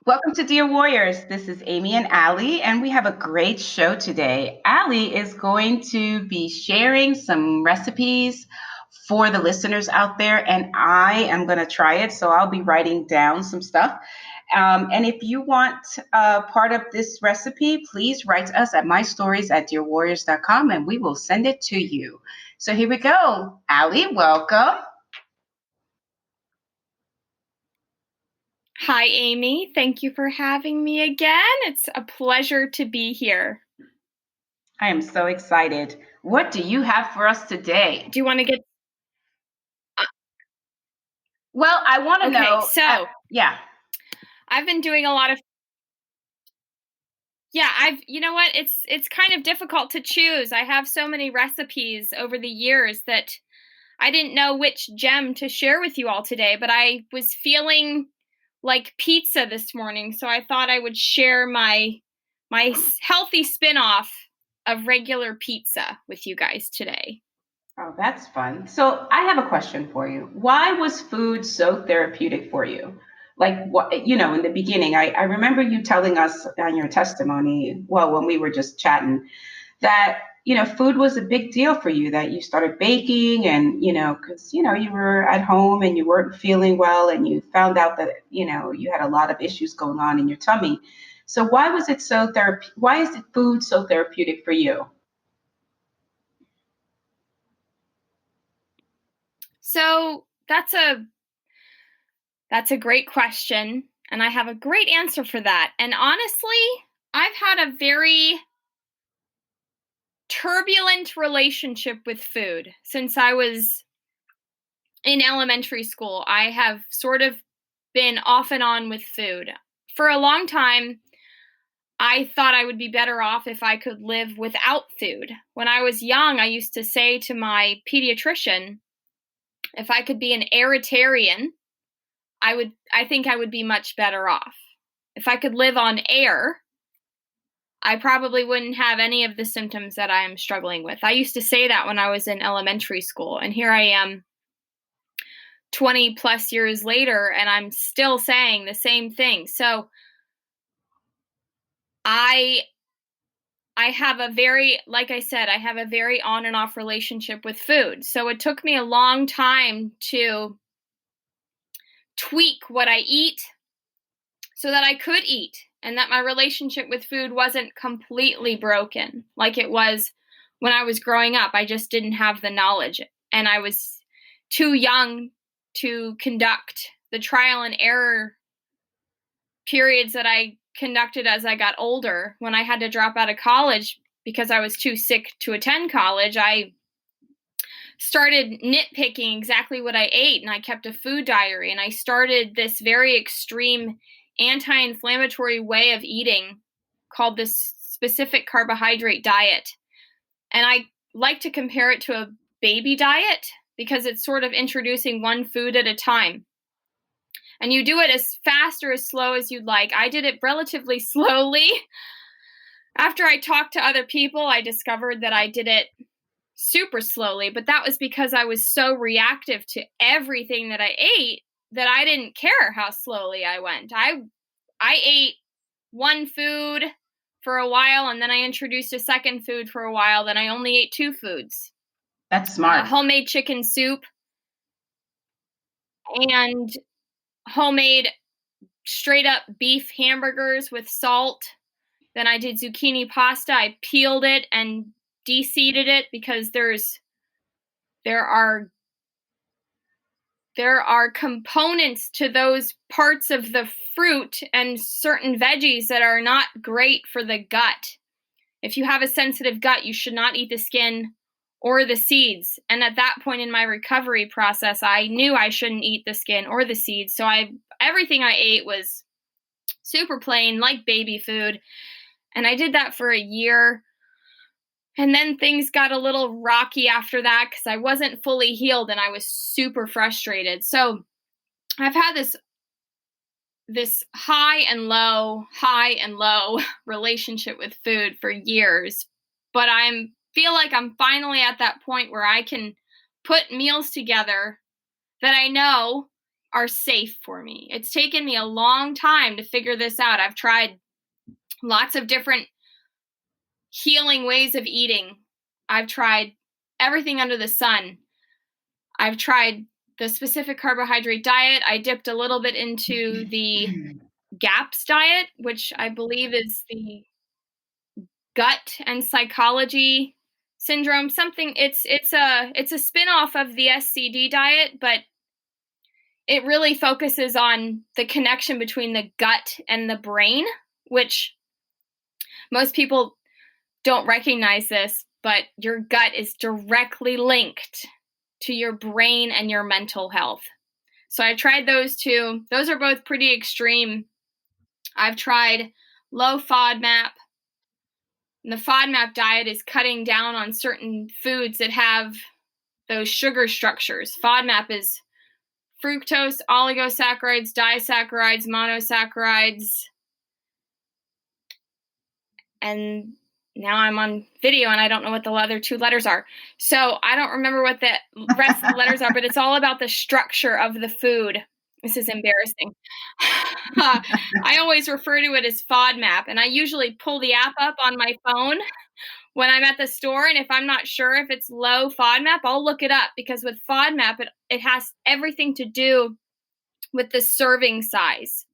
Welcome to Dear Warriors. This is Amy and Allie, and we have a great show today. Allie is going to be sharing some recipes for the listeners out there, and I am going to try it. So I'll be writing down some stuff. And if you want part of this recipe, please write us at mystories@dearwarriors.com and we will send it to you. So here we go. Allie, welcome. Hi, Amy. Thank you for having me again. It's a pleasure to be here. I am so excited. What do you have for us today? Do you want to get? Well, I want to know. So yeah. I've been doing a lot of. Yeah, you know what? It's kind of difficult to choose. I have so many recipes over the years that I didn't know which gem to share with you all today, but I was feeling like pizza this morning, so I thought I would share my healthy spin-off of regular pizza with you guys today. Oh, that's fun. So I have a question for you. Why was food so therapeutic for you? Like what, in the beginning, I remember you telling us on your testimony, well, when we were just chatting, that, food was a big deal for you, that you started baking and, because, you were at home and you weren't feeling well and you found out that, you had a lot of issues going on in your tummy. So why is it food so therapeutic for you? So that's a great question, and I have a great answer for that. And honestly, I've had a very turbulent relationship with food since I was in elementary school. I have sort of been off and on with food. For a long time, I thought I would be better off if I could live without food. When I was young, I used to say to my pediatrician, if I could be an airitarian, I think I would be much better off. If I could live on air, I probably wouldn't have any of the symptoms that I am struggling with. I used to say that when I was in elementary school, and here I am 20 plus years later, and I'm still saying the same thing. So I have a very, like I said, I have a very on and off relationship with food. So it took me a long time to tweak what I eat so that I could eat and that my relationship with food wasn't completely broken like it was when I was growing up. I just didn't have the knowledge, and I was too young to conduct the trial and error periods that I conducted as I got older. When I had to drop out of college because I was too sick to attend college, I started nitpicking exactly what I ate, and I kept a food diary, and I started this very extreme anti-inflammatory way of eating called this specific carbohydrate diet. And I like to compare it to a baby diet because it's sort of introducing one food at a time. And you do it as fast or as slow as you'd like. I did it relatively slowly. After I talked to other people, I discovered that I did it super slowly, but that was because I was so reactive to everything that I ate that I didn't care how slowly I went. I ate one food for a while, and then I introduced a second food for a while, then I only ate two foods. That's smart. Homemade chicken soup and homemade straight up beef hamburgers with salt. Then I did zucchini pasta. I peeled it and de-seeded it because there are components to those parts of the fruit and certain veggies that are not great for the gut. If you have a sensitive gut, you should not eat the skin or the seeds. And at that point in my recovery process, I knew I shouldn't eat the skin or the seeds. So everything I ate was super plain, like baby food. And I did that for a year. And then things got a little rocky after that because I wasn't fully healed and I was super frustrated. So I've had this high and low relationship with food for years. But I feel like I'm finally at that point where I can put meals together that I know are safe for me. It's taken me a long time to figure this out. I've tried lots of different healing ways of eating. I've tried everything under the sun. I've tried the specific carbohydrate diet. I dipped a little bit into the GAPS diet, which I believe is the gut and psychology syndrome. Something it's a spin-off of the SCD diet, but it really focuses on the connection between the gut and the brain, which most people don't recognize this, but your gut is directly linked to your brain and your mental health. So I tried those two. Those are both pretty extreme. I've tried low FODMAP. And the FODMAP diet is cutting down on certain foods that have those sugar structures. FODMAP is fructose, oligosaccharides, disaccharides, monosaccharides. And now I'm on video and I don't know what the other two letters are. So I don't remember what the rest of the letters are, but it's all about the structure of the food. This is embarrassing. I always refer to it as FODMAP, and I usually pull the app up on my phone when I'm at the store, and if I'm not sure if it's low FODMAP, I'll look it up, because with FODMAP, it has everything to do with the serving size.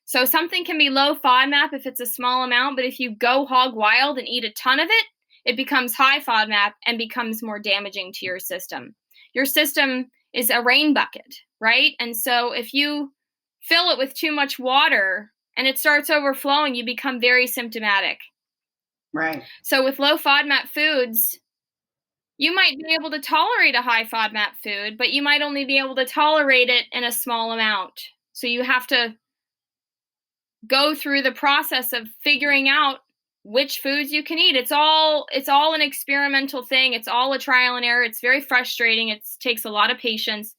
So something can be low FODMAP if it's a small amount, but if you go hog wild and eat a ton of it, it becomes high FODMAP and becomes more damaging to your system. Your system is a rain bucket, right? And so if you fill it with too much water and it starts overflowing, you become very symptomatic. Right. So with low FODMAP foods, you might be able to tolerate a high FODMAP food, but you might only be able to tolerate it in a small amount. So you have to go through the process of figuring out which foods you can eat. It's all an experimental thing. It's all a trial and error. It's very frustrating. It takes a lot of patience.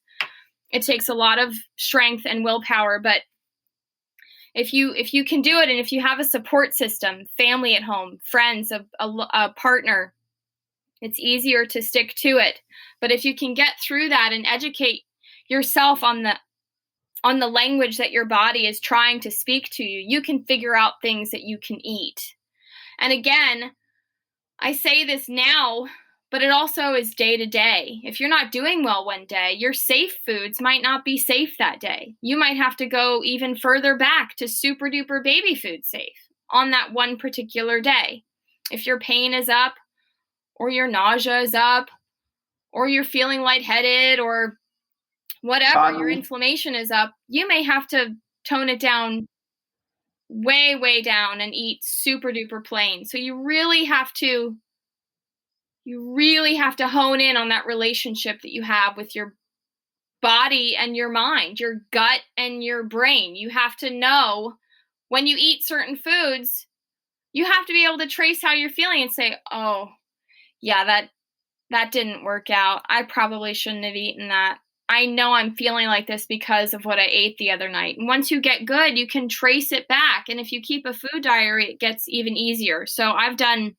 It takes a lot of strength and willpower, but if you can do it, and if you have a support system, family at home, friends, a partner, it's easier to stick to it. But if you can get through that and educate yourself on the language that your body is trying to speak to you, you can figure out things that you can eat. And again, I say this now, but it also is day to day. If you're not doing well one day, your safe foods might not be safe that day. You might have to go even further back to super duper baby food safe on that one particular day. If your pain is up, or your nausea is up, or you're feeling lightheaded, or whatever, your inflammation is up, you may have to tone it down way, way down and eat super duper plain. So you really have to hone in on that relationship that you have with your body and your mind, your gut and your brain. You have to know when you eat certain foods, you have to be able to trace how you're feeling and say, oh, yeah, that didn't work out. I probably shouldn't have eaten that. I know I'm feeling like this because of what I ate the other night. And once you get good, you can trace it back. And if you keep a food diary, it gets even easier. So I've done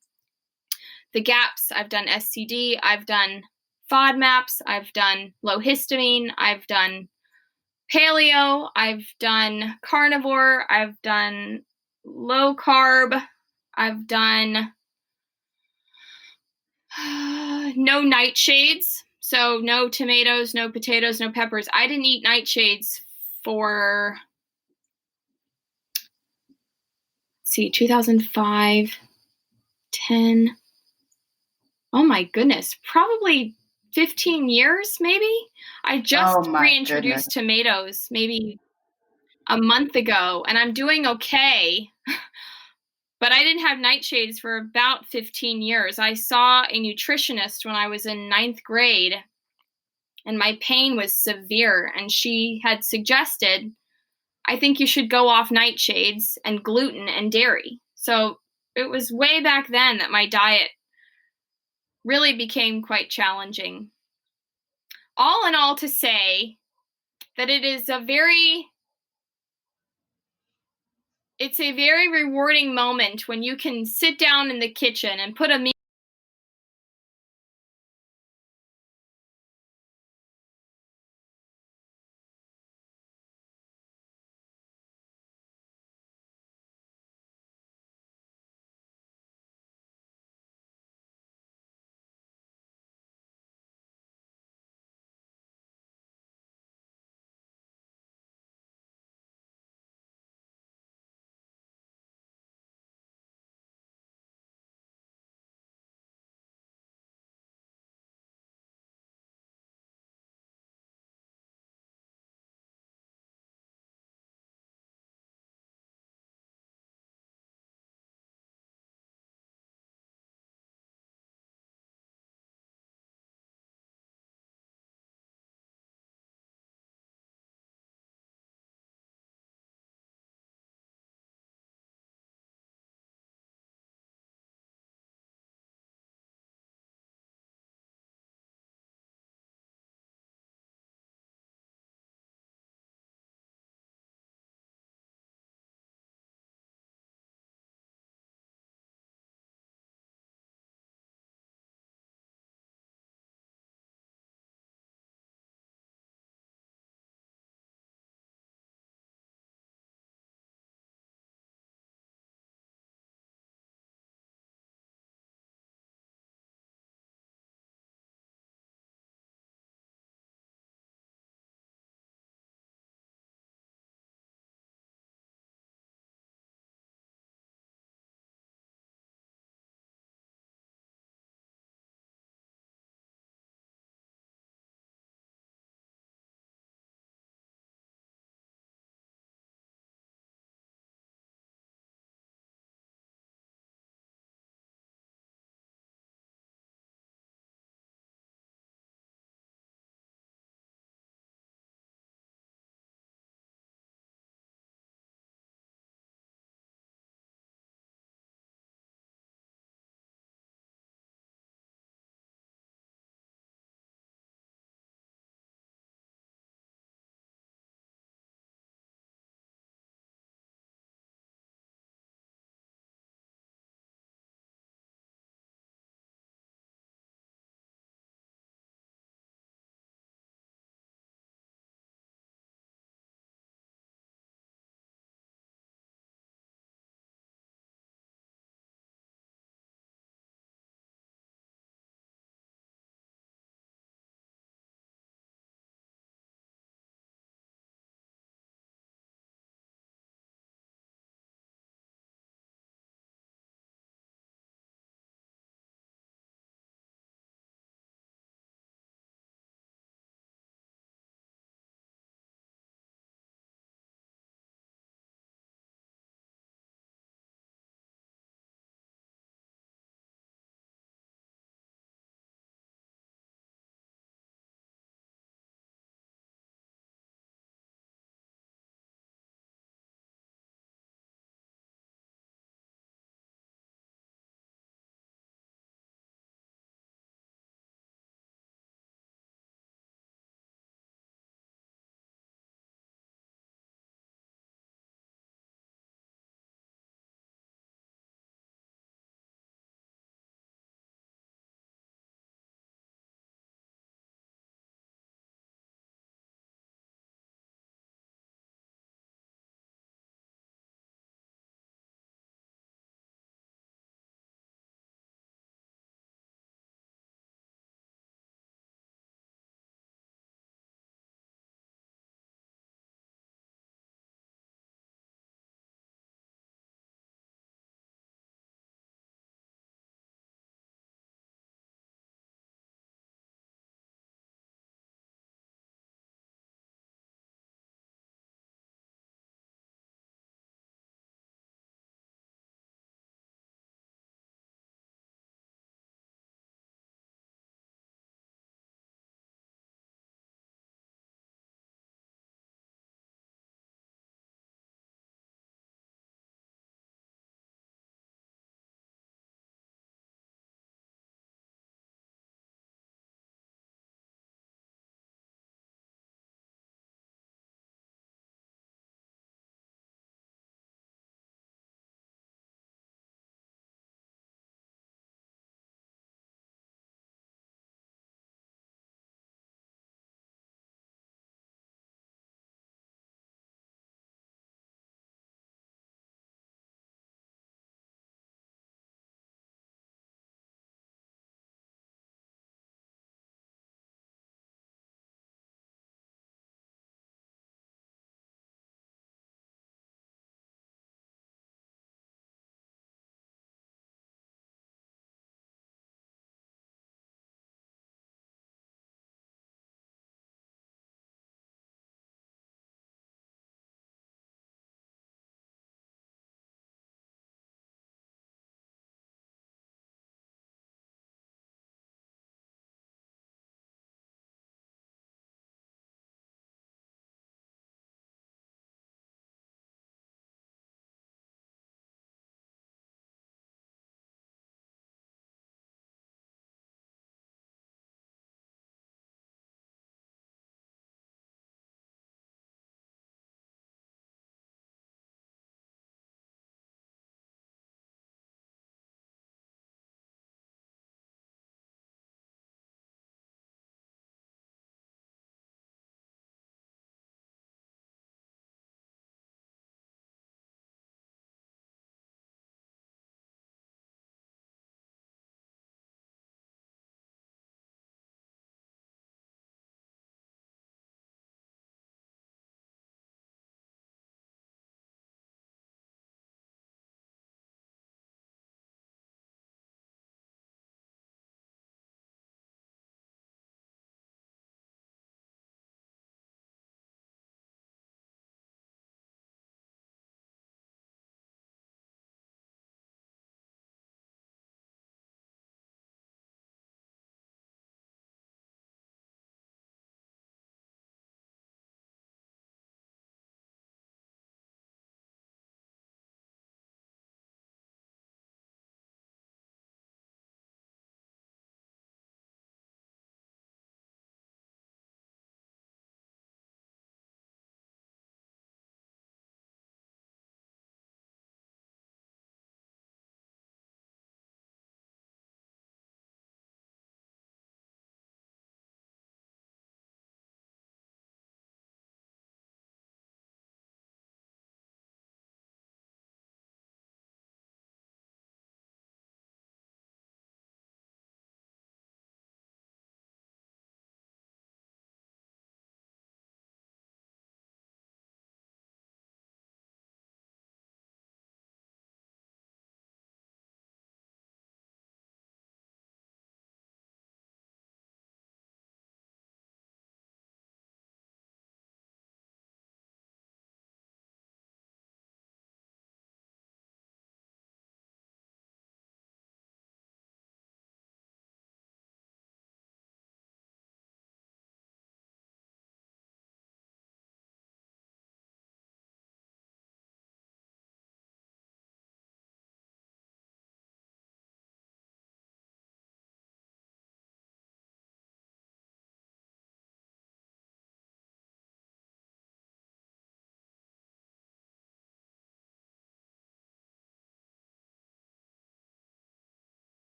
the GAPS, I've done SCD, I've done FODMAPs, I've done low histamine, I've done paleo, I've done carnivore, I've done low carb, I've done no nightshades. So no tomatoes, no potatoes, no peppers. I didn't eat nightshades for, 2005, 10. Oh my goodness, probably 15 years maybe. I just reintroduced tomatoes maybe a month ago, and I'm doing okay. But I didn't have nightshades for about 15 years. I saw a nutritionist when I was in 9th grade, and my pain was severe. And she had suggested, I think you should go off nightshades and gluten and dairy. So it was way back then that my diet really became quite challenging. All in all, to say that it's a very rewarding moment when you can sit down in the kitchen and put a meal